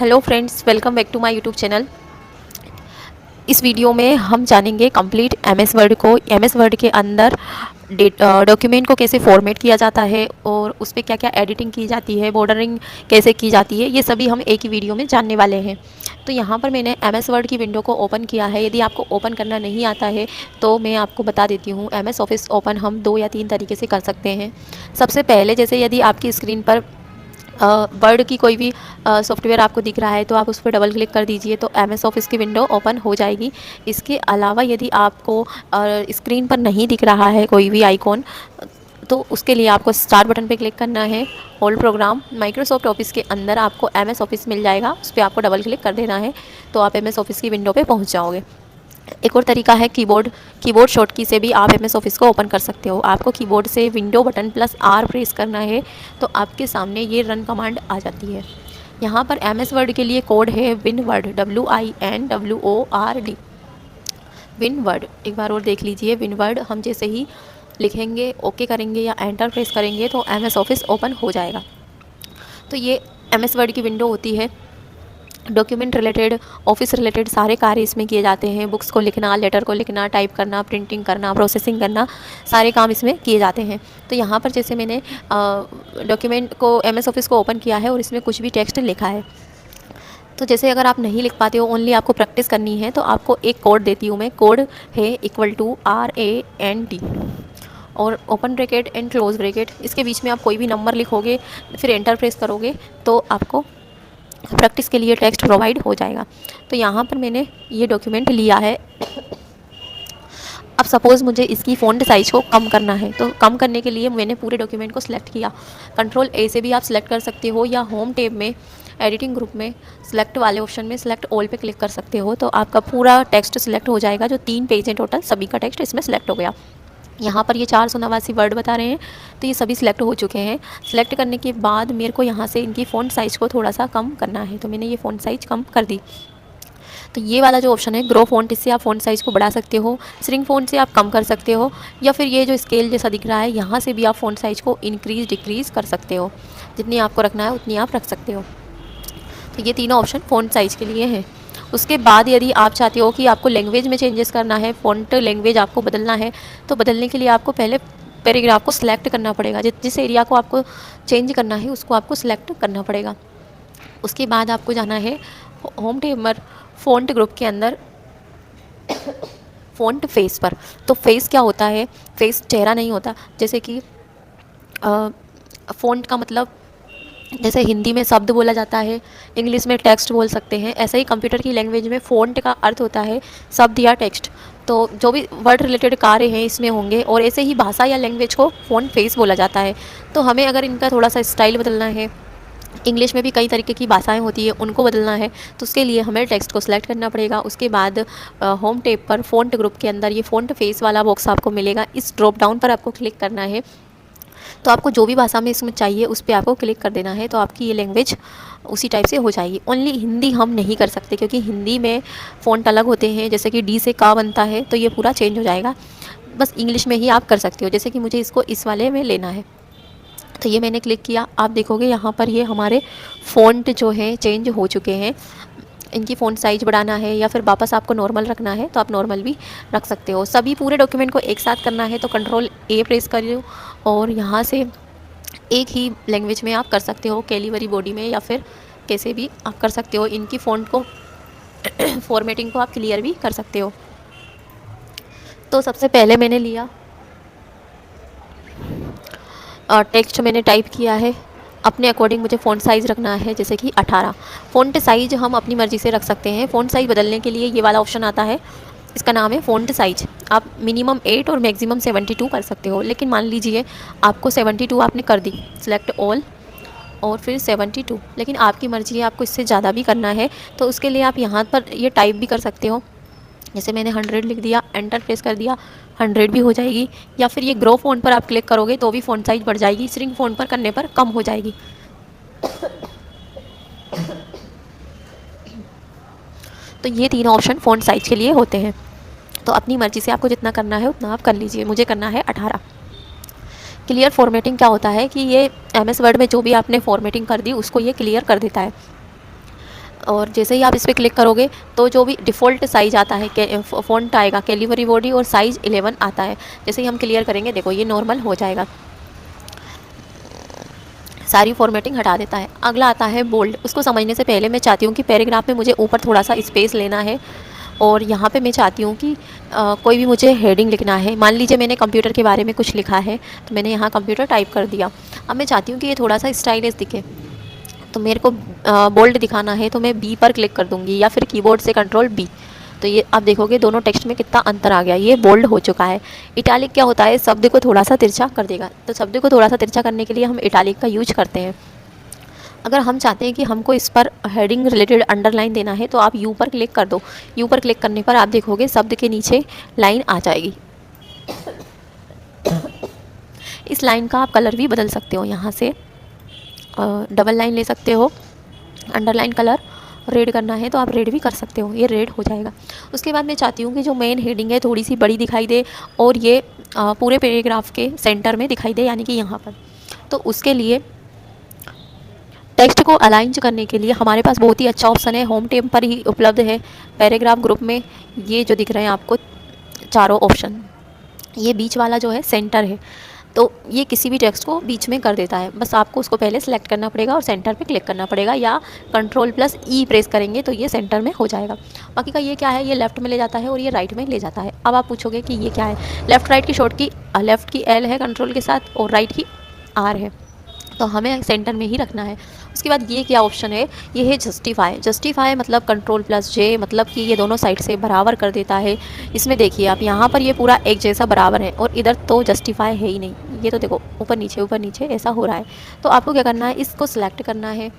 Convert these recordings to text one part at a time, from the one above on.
Hello friends, welcome back to my YouTube channel. इस video में हम जानेंगे कंप्लीट एमएस वर्ड को। एमएस वर्ड के अंदर डॉक्यूमेंट को कैसे फॉर्मेट किया जाता है और उस पर क्या क्या एडिटिंग की जाती है, बॉर्डरिंग कैसे की जाती है, ये सभी हम एक ही वीडियो में जानने वाले हैं। तो यहाँ पर मैंने एमएस वर्ड की विंडो को ओपन किया है। यदि आपको ओपन करना नहीं आता है तो मैं आपको बता देती हूँ। एमएस ऑफिस ओपन हम 2 या 3 तरीके से कर सकते हैं। सबसे पहले, जैसे यदि आपकी स्क्रीन पर वर्ड की कोई भी सॉफ्टवेयर आपको दिख रहा है तो आप उस पर डबल क्लिक कर दीजिए तो एमएस ऑफिस की विंडो ओपन हो जाएगी। इसके अलावा यदि आपको स्क्रीन पर नहीं दिख रहा है कोई भी आइकॉन, तो उसके लिए आपको स्टार्ट बटन पे क्लिक करना है। ऑल प्रोग्राम माइक्रोसॉफ्ट ऑफिस के अंदर आपको एमएस ऑफिस मिल जाएगा, उस पर आपको डबल क्लिक कर देना है तो आप एमएस ऑफिस की विंडो पे पहुंच जाओगे। एक और तरीका है कीबोर्ड शॉर्टकी से भी आप एमएस ऑफिस को ओपन कर सकते हो। आपको कीबोर्ड से window button plus are press करना है तो आपके सामने ये रन कमांड आ जाती है। यहाँ पर एमएस वर्ड के लिए कोड है विनवर्ड, WINWORD, विनवर्ड। एक बार और देख लीजिए, विनवर्ड हम जैसे ही लिखेंगे, ओके करेंगे या एंटर प्रेस करेंगे तो एमएस ऑफिस ओपन हो जाएगा। तो ये एमएस वर्ड की विंडो होती है। डॉक्यूमेंट रिलेटेड, ऑफिस रिलेटेड सारे कार्य इसमें किए जाते हैं। बुक्स को लिखना, लेटर को लिखना, टाइप करना, प्रिंटिंग करना, प्रोसेसिंग करना, सारे काम इसमें किए जाते हैं। तो यहाँ पर जैसे मैंने डॉक्यूमेंट को, एमएस ऑफिस को ओपन किया है और इसमें कुछ भी टेक्स्ट लिखा है। तो जैसे अगर आप नहीं लिख पाते हो, ओनली आपको प्रैक्टिस करनी है, तो आपको एक कोड देती हूँ मैं। कोड है =RAND और open bracket and close bracket. इसके बीच में आप कोई भी नंबर लिखोगे, फिर एंटर प्रेस करोगे तो आपको प्रैक्टिस के लिए टेक्स्ट प्रोवाइड हो जाएगा। तो यहाँ पर मैंने ये डॉक्यूमेंट लिया है। अब सपोज़ मुझे इसकी फ़ॉन्ट साइज़ को कम करना है, तो कम करने के लिए मैंने पूरे डॉक्यूमेंट को सिलेक्ट किया। कंट्रोल A से भी आप सिलेक्ट कर सकते हो या होम टैब में एडिटिंग ग्रुप में सिलेक्ट वाले ऑप्शन में सिलेक्ट ऑल पे क्लिक कर सकते हो तो आपका पूरा टेक्स्ट सिलेक्ट हो जाएगा। जो 3 पेज हैं टोटल, सभी का टेक्स्ट इसमें सिलेक्ट हो गया। यहाँ पर ये 489 वर्ड बता रहे हैं तो ये सभी सिलेक्ट हो चुके हैं। सिलेक्ट करने के बाद मेरे को यहाँ से इनकी फ़ॉन्ट साइज़ को थोड़ा सा कम करना है, तो मैंने ये फ़ॉन्ट साइज़ कम कर दी। तो ये वाला जो ऑप्शन है ग्रो फ़ॉन्ट, इससे आप फ़ॉन्ट साइज़ को बढ़ा सकते हो। श्रिंक फ़ॉन्ट से आप कम कर सकते हो, या फिर ये जो स्केल जैसा दिख रहा है यहाँ से भी आप फ़ॉन्ट साइज़ को इंक्रीज़ डिक्रीज़ कर सकते हो। जितनी आपको रखना है उतनी आप रख सकते हो। तो ये तीनों ऑप्शन फ़ॉन्ट साइज़ के लिए हैं। उसके बाद यदि आप चाहते हो कि आपको लैंग्वेज में चेंजेस करना है, फ़ॉन्ट लैंग्वेज आपको बदलना है, तो बदलने के लिए आपको पहले पैराग्राफ को सिलेक्ट करना पड़ेगा। जिस एरिया को आपको चेंज करना है उसको आपको सिलेक्ट करना पड़ेगा। उसके बाद आपको जाना है होम टैब पर, फ़ॉन्ट ग्रुप के अंदर फ़ॉन्ट फेस पर। तो फेस क्या होता है? फेस चेहरा नहीं होता। जैसे कि फ़ॉन्ट का मतलब, जैसे हिंदी में शब्द बोला जाता है, इंग्लिश में टेक्स्ट बोल सकते हैं, ऐसे ही कंप्यूटर की लैंग्वेज में फ़ॉन्ट का अर्थ होता है शब्द या टेक्स्ट। तो जो भी वर्ड रिलेटेड कार्य हैं इसमें होंगे, और ऐसे ही भाषा या लैंग्वेज को फ़ॉन्ट फेस बोला जाता है। तो हमें अगर इनका थोड़ा सा स्टाइल बदलना है, इंग्लिश में भी कई तरीके की भाषाएं होती है, उनको बदलना है, तो उसके लिए हमें टेक्स्ट को सिलेक्ट करना पड़ेगा। उसके बाद होम टैब पर फ़ॉन्ट ग्रुप के अंदर ये फ़ॉन्ट फेस वाला बॉक्स आपको मिलेगा। इस ड्रॉप डाउन पर आपको क्लिक करना है, तो आपको जो भी भाषा में इसमें चाहिए उस पर आपको क्लिक कर देना है, तो आपकी ये लैंग्वेज उसी टाइप से हो जाएगी। ओनली हिंदी हम नहीं कर सकते क्योंकि हिंदी में फ़ॉन्ट अलग होते हैं, जैसे कि डी से का बनता है, तो ये पूरा चेंज हो जाएगा। बस इंग्लिश में ही आप कर सकते हो। जैसे कि मुझे इसको इस वाले में लेना है, तो ये मैंने क्लिक किया। आप देखोगे यहाँ पर ये हमारे फ़ॉन्ट जो है चेंज हो चुके हैं। इनकी फ़ॉन्ट साइज़ बढ़ाना है या फिर वापस आपको नॉर्मल रखना है तो आप नॉर्मल भी रख सकते हो। सभी पूरे डॉक्यूमेंट को एक साथ करना है तो कंट्रोल A प्रेस करो और यहाँ से एक ही लैंग्वेज में आप कर सकते हो, कैलिबरी बॉडी में, या फिर कैसे भी आप कर सकते हो। इनकी फ़ॉन्ट को फॉर्मेटिंग को आप क्लियर भी कर सकते हो। तो सबसे पहले मैंने लिया टेक्स्ट, मैंने टाइप किया है। अपने अकॉर्डिंग मुझे फ़ॉन्ट साइज़ रखना है, जैसे कि 18। फ़ॉन्ट साइज़ हम अपनी मर्ज़ी से रख सकते हैं। फ़ॉन्ट साइज़ बदलने के लिए ये वाला ऑप्शन आता है, इसका नाम है फ़ॉन्ट साइज़। आप मिनिमम 8 और मैक्सिमम 72 कर सकते हो। लेकिन मान लीजिए आपको 72 आपने कर दी, सिलेक्ट ऑल और फिर 72, लेकिन आपकी मर्ज़ी है, आपको इससे ज़्यादा भी करना है तो उसके लिए आप यहाँ पर ये टाइप भी कर सकते हो। जैसे मैंने 100 लिख दिया, एंटर प्रेस कर दिया, 100 भी हो जाएगी। या फिर ये ग्रो फ़ॉन्ट पर आप क्लिक करोगे तो भी फ़ॉन्ट साइज़ बढ़ जाएगी, श्रिंक फ़ॉन्ट पर करने पर कम हो जाएगी। तो ये तीनों ऑप्शन फ़ॉन्ट साइज़ के लिए होते हैं। तो अपनी मर्ज़ी से आपको जितना करना है उतना आप कर लीजिए। मुझे करना है 18। क्लियर फॉर्मेटिंग क्या होता है कि ये एमएस वर्ड में जो भी आपने फॉर्मेटिंग कर दी उसको ये क्लियर कर देता है। और जैसे ही आप इस पर क्लिक करोगे तो जो भी डिफ़ॉल्ट साइज़ आता है फ़ॉन्ट आएगा कैलिबरी बॉडी और साइज़ 11 आता है। जैसे ही हम क्लियर करेंगे देखो ये नॉर्मल हो जाएगा, सारी फॉर्मेटिंग हटा देता है। अगला आता है बोल्ड। उसको समझने से पहले मैं चाहती हूँ कि पैराग्राफ में मुझे ऊपर थोड़ा सा स्पेस लेना है और यहाँ पे मैं चाहती हूँ कि कोई भी मुझे हेडिंग लिखना है। मान लीजिए मैंने कंप्यूटर के बारे में कुछ लिखा है तो मैंने यहाँ कंप्यूटर टाइप कर दिया। अब मैं चाहती हूँ कि ये थोड़ा सा स्टाइलिश दिखे, तो मेरे को बोल्ड दिखाना है तो मैं बी पर क्लिक कर दूँगी या फिर कीबोर्ड से कंट्रोल बी। तो ये आप देखोगे दोनों टेक्स्ट में कितना अंतर आ गया, ये बोल्ड हो चुका है। इटालिक क्या होता है, शब्द को थोड़ा सा तिरछा कर देगा, तो शब्द को थोड़ा सा तिरछा करने के लिए हम इटालिक का यूज करते हैं। अगर हम चाहते हैं कि हमको इस पर हेडिंग रिलेटेड अंडरलाइन देना है तो आप यू पर क्लिक कर दो। यू पर क्लिक करने पर आप देखोगे शब्द के नीचे लाइन आ जाएगी। इस लाइन का आप कलर भी बदल सकते हो, यहाँ से डबल लाइन ले सकते हो, अंडरलाइन कलर रेड करना है तो आप रेड भी कर सकते हो, ये रेड हो जाएगा। उसके बाद मैं चाहती हूँ कि जो मेन हेडिंग है थोड़ी सी बड़ी दिखाई दे और ये पूरे पैराग्राफ के सेंटर में दिखाई दे, यानी कि यहाँ पर। तो उसके लिए टेक्स्ट को अलाइन करने के लिए हमारे पास बहुत ही अच्छा ऑप्शन है, होम टेब पर ही उपलब्ध है। पैराग्राफ ग्रुप में ये जो दिख रहे हैं आपको चारों ऑप्शन, ये बीच वाला जो है सेंटर है, तो ये किसी भी टेक्स्ट को बीच में कर देता है। बस आपको उसको पहले सेलेक्ट करना पड़ेगा और सेंटर पे क्लिक करना पड़ेगा, या कंट्रोल+E प्रेस करेंगे तो ये सेंटर में हो जाएगा। बाकी का ये क्या है, ये लेफ्ट में ले जाता है और ये राइट में ले जाता है। अब आप पूछोगे कि ये क्या है, लेफ़्ट राइट की शॉर्ट की लेफ़्ट की L है कंट्रोल के साथ और राइट की R है, तो हमें सेंटर में ही रखना है। उसके बाद ये क्या ऑप्शन है, ये है जस्टिफाई। जस्टिफाई मतलब कंट्रोल+J, मतलब कि ये दोनों साइड से बराबर कर देता है। इसमें देखिए आप यहाँ पर ये पूरा एक जैसा बराबर है और इधर तो जस्टिफाई है ही नहीं, ये तो देखो ऊपर नीचे ऐसा हो रहा है। तो आपको क्या करना है, इसको सिलेक्ट करना है,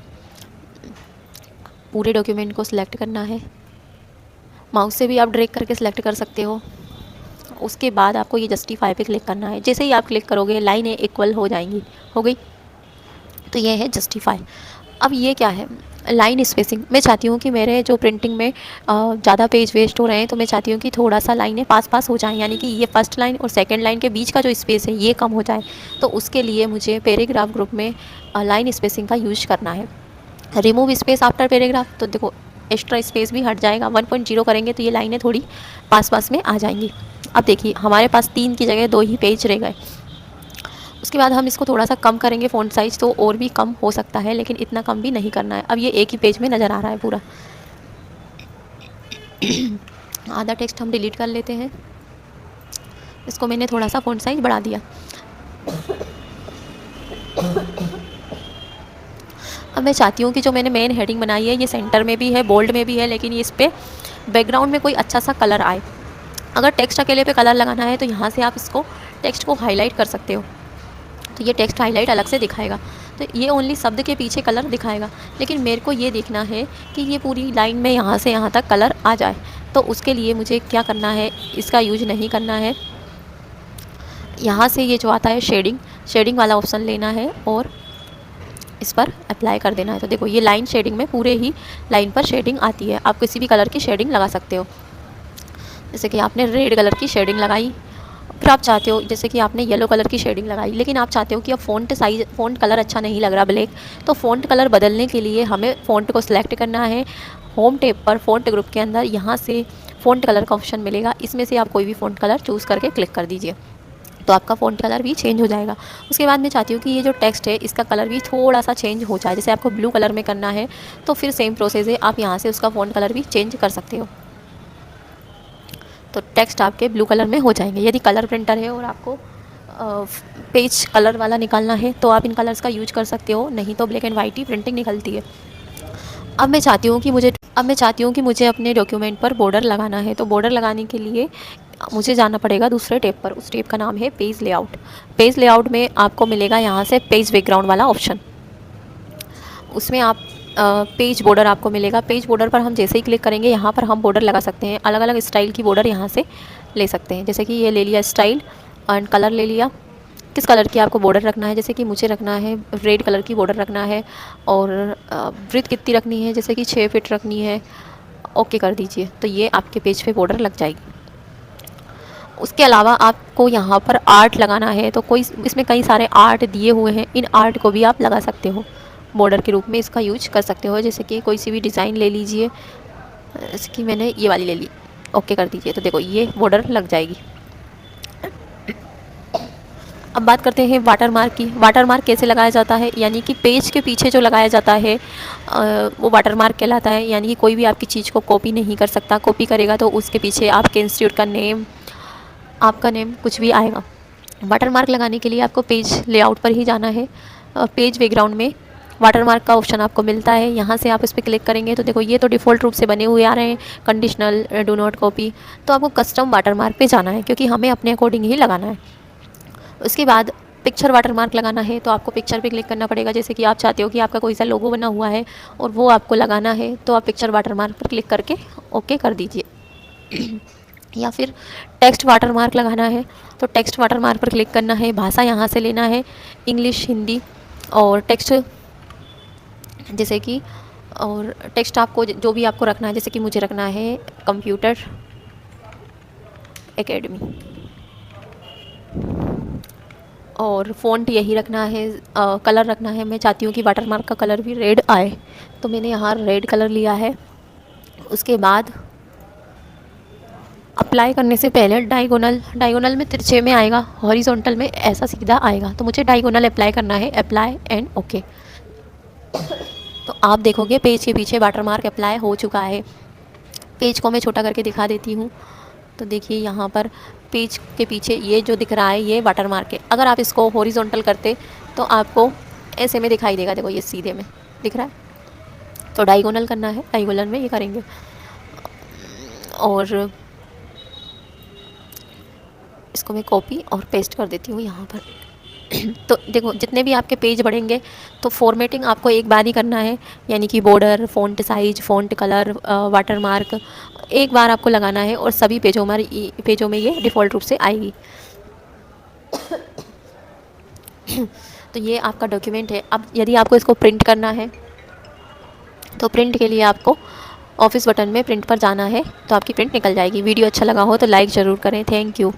पूरे डॉक्यूमेंट को सिलेक्ट करना है, माउस से भी आप ड्रैग करके सिलेक्ट कर सकते हो। उसके बाद आपको ये जस्टिफाई पे क्लिक करना है। जैसे ही आप क्लिक करोगे लाइनें इक्वल हो जाएंगी, हो गई। तो ये है जस्टिफाई। अब ये क्या है, लाइन स्पेसिंग। मैं चाहती हूँ कि मेरे जो प्रिंटिंग में ज़्यादा पेज वेस्ट हो रहे हैं, तो मैं चाहती हूँ कि थोड़ा सा लाइनें पास हो जाएं, यानी कि ये फर्स्ट लाइन और सेकंड लाइन के बीच का जो स्पेस है ये कम हो जाए। तो उसके लिए मुझे पैराग्राफ ग्रुप में लाइन स्पेसिंग का यूज करना है। रिमूव स्पेस आफ्टर पैराग्राफ, तो देखो एक्स्ट्रा स्पेस भी हट जाएगा। 1.0 करेंगे तो ये लाइनें थोड़ी पास में आ जाएंगी। अब देखिए हमारे पास 3 की जगह 2 ही पेज रह गए। उसके बाद हम इसको थोड़ा सा कम करेंगे फ़ॉन्ट साइज़, तो और भी कम हो सकता है, लेकिन इतना कम भी नहीं करना है। अब ये एक ही पेज में नज़र आ रहा है पूरा। आधा टेक्स्ट हम डिलीट कर लेते हैं, इसको मैंने थोड़ा सा फ़ॉन्ट साइज़ बढ़ा दिया। अब मैं चाहती हूँ कि जो मैंने मेन हेडिंग बनाई है ये सेंटर में भी है, बोल्ड में भी है, लेकिन ये इस पर बैकग्राउंड में कोई अच्छा सा कलर आए। अगर टेक्स्ट अकेले पे कलर लगाना है तो यहाँ से आप इसको टेक्स्ट को हाईलाइट कर सकते हो, तो ये टेक्स्ट हाईलाइट अलग से दिखाएगा। तो ये ओनली शब्द के पीछे कलर दिखाएगा, लेकिन मेरे को ये देखना है कि ये पूरी लाइन में यहाँ से यहाँ तक कलर आ जाए। तो उसके लिए मुझे क्या करना है, इसका यूज नहीं करना है। यहाँ से ये जो आता है शेडिंग वाला ऑप्शन लेना है और इस पर अप्लाई कर देना है। तो देखो ये लाइन शेडिंग में पूरे ही लाइन पर शेडिंग आती है। आप किसी भी कलर की शेडिंग लगा सकते हो, जैसे कि आपने रेड कलर की शेडिंग लगाई, फिर आप चाहते हो जैसे कि आपने येलो कलर की शेडिंग लगाई, लेकिन आप चाहते हो कि अब फ़ॉन्ट कलर अच्छा नहीं लग रहा ब्लैक, तो फ़ॉन्ट कलर बदलने के लिए हमें फ़ॉन्ट को सिलेक्ट करना है। होम टैब पर फ़ॉन्ट ग्रुप के अंदर यहाँ से फ़ॉन्ट कलर का ऑप्शन मिलेगा, इसमें से आप कोई भी फ़ॉन्ट कलर चूज़ करके क्लिक कर दीजिए, तो आपका फ़ॉन्ट कलर भी चेंज हो जाएगा। उसके बाद मैं चाहती हूँ कि ये जो टेक्स्ट है इसका कलर भी थोड़ा सा चेंज हो जाए। जैसे आपको ब्लू कलर में करना है तो फिर सेम प्रोसेस है, आप यहाँ से उसका फ़ॉन्ट कलर भी चेंज कर सकते हो, तो टेक्स्ट आपके ब्लू कलर में हो जाएंगे। यदि कलर प्रिंटर है और आपको पेज कलर वाला निकालना है तो आप इन कलर्स का यूज कर सकते हो, नहीं तो black and white he printing निकलती है। अब मैं चाहती हूँ कि मुझे अपने डॉक्यूमेंट पर बॉर्डर लगाना है, तो बॉर्डर लगाने के लिए मुझे जाना पड़ेगा दूसरे टैब पर। उस टैब का नाम है पेज लेआउट। पेज लेआउट में आपको मिलेगा यहाँ से पेज बैकग्राउंड वाला ऑप्शन, उसमें आप पेज बॉर्डर आपको मिलेगा। पेज बॉर्डर पर हम जैसे ही क्लिक करेंगे यहाँ पर हम बॉर्डर लगा सकते हैं, अलग अलग स्टाइल की बॉर्डर यहाँ से ले सकते हैं। जैसे कि ये ले लिया स्टाइल एंड कलर ले लिया, किस कलर की आपको बॉर्डर रखना है, जैसे कि मुझे रखना है रेड कलर की बॉर्डर रखना है, और ब्रीथ कितनी रखनी है, जैसे कि 6 फीट रखनी है, ओके कर दीजिए, तो ये आपके पेज पे बॉर्डर लग जाएगी। उसके अलावा आपको यहाँ पर आर्ट लगाना है, तो कोई इसमें कई सारे आर्ट दिए हुए हैं, इन आर्ट को भी आप लगा सकते हो। बॉर्डर के रूप में इसका यूज कर सकते हो। जैसे कि कोई सी भी डिज़ाइन ले लीजिए, जैसे कि मैंने ये वाली ले ली, ओके कर दीजिए, तो देखो ये बॉर्डर लग जाएगी। अब बात करते हैं वाटर मार्क की। वाटर मार्क कैसे लगाया जाता है, यानी कि पेज के पीछे जो लगाया जाता है वो वाटर मार्क कहलाता है। यानी कि कोई भी आपकी चीज़ को कॉपी नहीं कर सकता, कॉपी करेगा तो उसके पीछे आपके इंस्टीट्यूट का नेम, आपका नेम कुछ भी आएगा। वाटर मार्क लगाने के लिए आपको पेज लेआउट पर ही जाना है। पेज बैकग्राउंड में वाटर मार्क का ऑप्शन आपको मिलता है, यहाँ से आप इस पर क्लिक करेंगे तो देखो ये तो डिफ़ॉल्ट रूप से बने हुए आ रहे हैं, कंडीशनल, डू नॉट कॉपी। तो आपको कस्टम वाटर मार्क पे जाना है, क्योंकि हमें अपने अकॉर्डिंग ही लगाना है। उसके बाद पिक्चर वाटर मार्क लगाना है, तो आपको पिक्चर पे क्लिक करना पड़ेगा। जैसे कि आप चाहते हो कि आपका कोई सा लोगो बना हुआ है और वो आपको लगाना है, तो आप पिक्चर वाटर मार्क पर क्लिक करके ओके कर दीजिए। या फिर टेक्स्ट वाटर मार्क लगाना है, तो टेक्स्ट वाटर मार्क पर क्लिक करना है। भाषा यहाँ से लेना है इंग्लिश, हिंदी, और टेक्स्ट जैसे कि, और टेक्स्ट आपको जो भी आपको रखना है, जैसे कि मुझे रखना है कंप्यूटर एकेडमी, और फ़ॉन्ट यही रखना है। कलर रखना है, मैं चाहती हूँ कि वाटर मार्क का कलर भी रेड आए, तो मैंने यहाँ रेड कलर लिया है। उसके बाद अप्लाई करने से पहले डायगोनल में तिरछे में आएगा, हॉरिजॉन्टल में ऐसा सीधा आएगा, तो मुझे डायगोनल अप्लाई करना है। Apply and okay. तो आप देखोगे पेज के पीछे वाटर मार्क अप्लाई हो चुका है। पेज को मैं छोटा करके दिखा देती हूँ, तो देखिए यहाँ पर पेज के पीछे ये जो दिख रहा है ये वाटर मार्क है। अगर आप इसको हॉरिजॉन्टल करते तो आपको ऐसे में दिखाई देगा, देखो ये सीधे में दिख रहा है। तो डायगोनल करना है, डायगोनल में ये करेंगे। और इसको मैं कॉपी और पेस्ट कर देती हूँ यहाँ पर। तो देखो जितने भी आपके पेज बढ़ेंगे तो फॉर्मेटिंग आपको एक बार ही करना है, यानी कि border, font size, font colour, water mark एक बार आपको लगाना है, और सभी पेजों में ये डिफ़ॉल्ट रूप से आएगी। तो ये आपका डॉक्यूमेंट है। अब यदि आपको इसको प्रिंट करना है तो प्रिंट के लिए आपको ऑफिस बटन में प्रिंट पर जाना है, तो आपकी प्रिंट निकल जाएगी। वीडियो अच्छा लगा हो तो लाइक ज़रूर करें। Thank you.